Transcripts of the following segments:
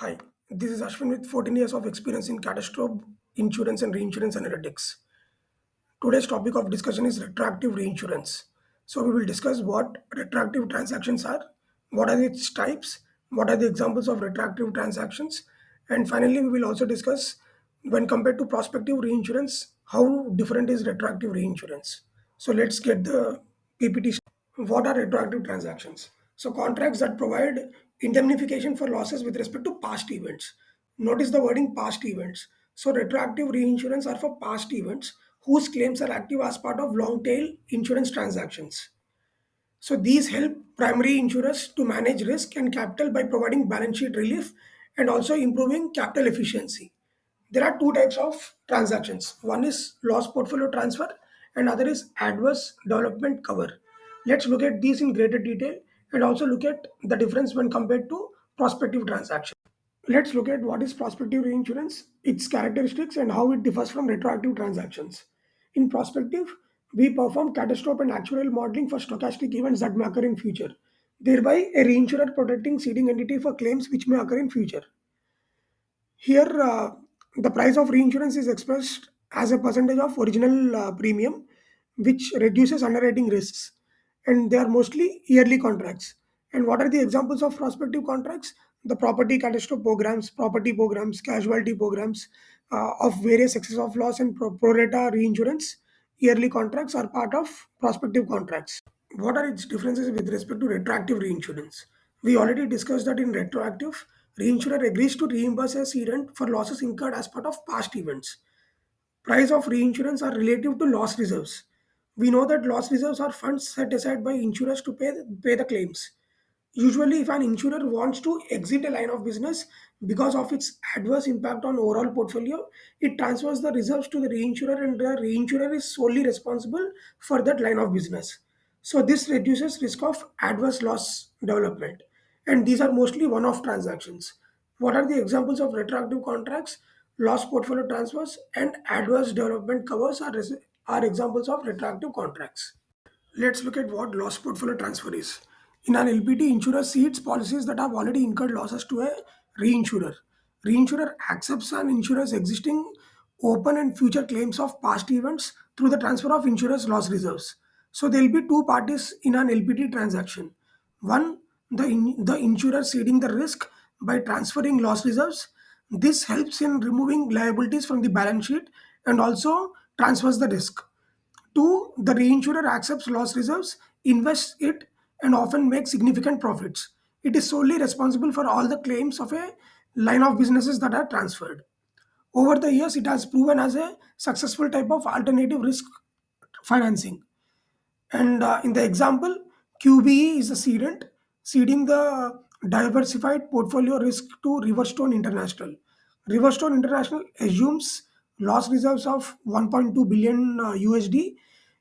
Hi, this is Ashwin with 14 years of experience in catastrophe insurance and reinsurance analytics. Today's topic of discussion is retroactive reinsurance. So, we will discuss what retroactive transactions are, what are its types, what are the examples of retroactive transactions, and finally, we will also discuss when compared to prospective reinsurance, how different is retroactive reinsurance. So, let's get the PPT. What are retroactive transactions? So, contracts that provide indemnification for losses with respect to past events. Notice the wording past events. So, retroactive reinsurance are for past events whose claims are active as part of long tail insurance transactions. So, these help primary insurers to manage risk and capital by providing balance sheet relief and also improving capital efficiency. There are two types of transactions. One is loss portfolio transfer and other is adverse development cover. Let's look at these in greater detail and also look at the difference when compared to prospective transactions. Let's look at what is prospective reinsurance, its characteristics, and how it differs from retroactive transactions. In prospective, we perform catastrophe and actuarial modeling for stochastic events that may occur in future, thereby a reinsurer protecting ceding entity for claims which may occur in future. Here, the price of reinsurance is expressed as a percentage of original premium, which reduces underwriting risks, and they are mostly yearly contracts. And what are the examples of prospective contracts? The property catastrophe programs, property programs, casualty programs of various excess of loss and pro rata reinsurance. Yearly contracts are part of prospective contracts. What are its differences with respect to retroactive reinsurance? We already discussed that in retroactive, reinsurer agrees to reimburse a cedant for losses incurred as part of past events. Price of reinsurance are relative to loss reserves. We know that loss reserves are funds set aside by insurers to pay the claims. Usually, if an insurer wants to exit a line of business because of its adverse impact on overall portfolio, it transfers the reserves to the reinsurer, and the reinsurer is solely responsible for that line of business. So, this reduces risk of adverse loss development. And these are mostly one off transactions. What are the examples of retroactive contracts? Loss portfolio transfers and adverse development covers are examples of retroactive contracts. Let's look at what loss portfolio transfer is. In an LPT, insurer cedes policies that have already incurred losses to a reinsurer. Reinsurer accepts an insurer's existing open and future claims of past events through the transfer of insurer's loss reserves. So there will be two parties in an LPT transaction. One, the insurer ceding the risk by transferring loss reserves. This helps in removing liabilities from the balance sheet and also transfers the risk. Two, the reinsurer accepts loss reserves, invests it, and often makes significant profits. It is solely responsible for all the claims of a line of businesses that are transferred. Over the years, it has proven as a successful type of alternative risk financing. And in the example, QBE is a cedant, ceding the diversified portfolio risk to Riverstone International. Riverstone International assumes loss reserves of 1.2 billion USD,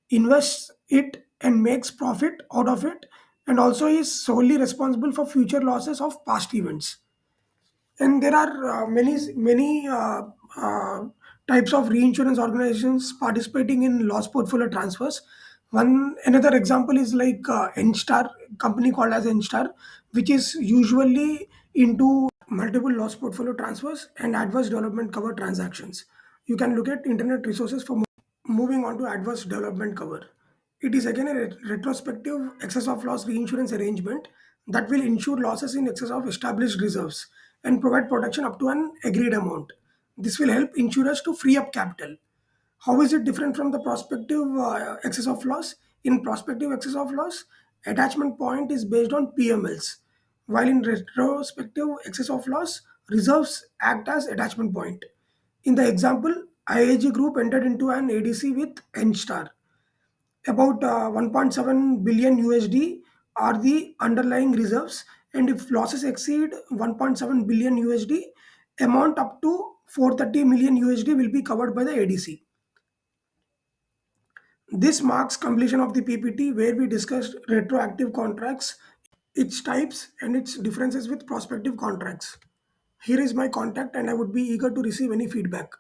invests it and makes profit out of it, and also is solely responsible for future losses of past events. And there are many types of reinsurance organizations participating in loss portfolio transfers. One another example is like Enstar, company called as Enstar, which is usually into multiple loss portfolio transfers and adverse development cover transactions. You can look at internet resources for more. Moving on to adverse development cover. It is again a retrospective excess of loss reinsurance arrangement that will insure losses in excess of established reserves and provide protection up to an agreed amount. This will help insurers to free up capital. How is it different from the prospective excess of loss? In prospective excess of loss, attachment point is based on PMLs, while in retrospective excess of loss, reserves act as attachment point. In the example, IAG Group entered into an ADC with Enstar. About 1.7 billion USD are the underlying reserves, and if losses exceed 1.7 billion USD, amount up to 430 million USD will be covered by the ADC. This marks completion of the PPT where we discussed retroactive contracts, its types, and its differences with prospective contracts. Here is my contact, and I would be eager to receive any feedback.